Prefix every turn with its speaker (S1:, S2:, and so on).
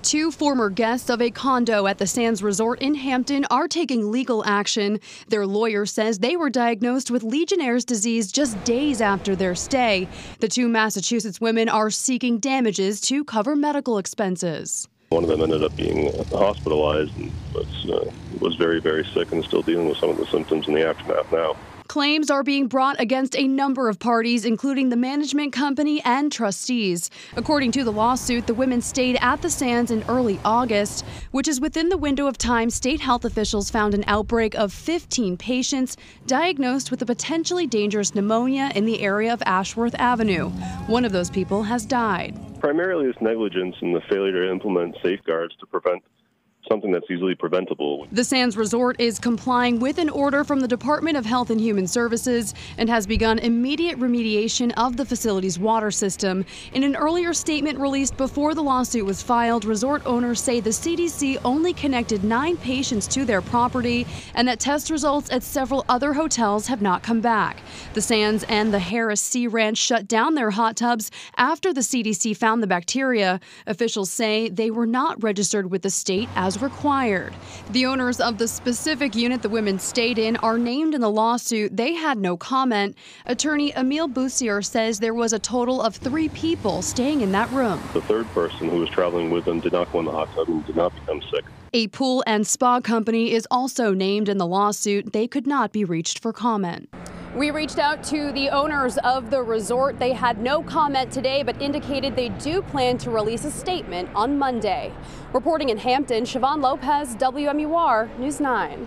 S1: Two former guests of a condo at the Sands Resort in Hampton are taking legal action. Their lawyer says they were diagnosed with Legionnaire's disease just days after their stay. The two Massachusetts women are seeking damages to cover medical expenses.
S2: One of them ended up being hospitalized and was very, very sick and still dealing with some of the symptoms in the aftermath now.
S1: Claims are being brought against a number of parties, including the management company and trustees. According to the lawsuit, the women stayed at the Sands in early August, which is within the window of time state health officials found an outbreak of 15 patients diagnosed with a potentially dangerous pneumonia in the area of Ashworth Avenue. One of those people has died.
S2: Primarily it's negligence and the failure to implement safeguards to prevent something that's easily preventable.
S1: The Sands Resort is complying with an order from the Department of Health and Human Services and has begun immediate remediation of the facility's water system. In an earlier statement released before the lawsuit was filed, resort owners say the CDC only connected 9 patients to their property and that test results at several other hotels have not come back. The Sands and the Harris Sea Ranch shut down their hot tubs after the CDC found the bacteria. Officials say they were not registered with the state as required. The owners of the specific unit the women stayed in are named in the lawsuit. They had no comment. Attorney Emile Boussier says there was a total of 3 people staying in that room.
S2: The third person who was traveling with them did not go in the hot tub and did not become sick.
S1: A pool and spa company is also named in the lawsuit. They could not be reached for comment. We reached out to the owners of the resort. They had no comment today, but indicated they do plan to release a statement on Monday. Reporting in Hampton, Siobhan Lopez, WMUR News 9.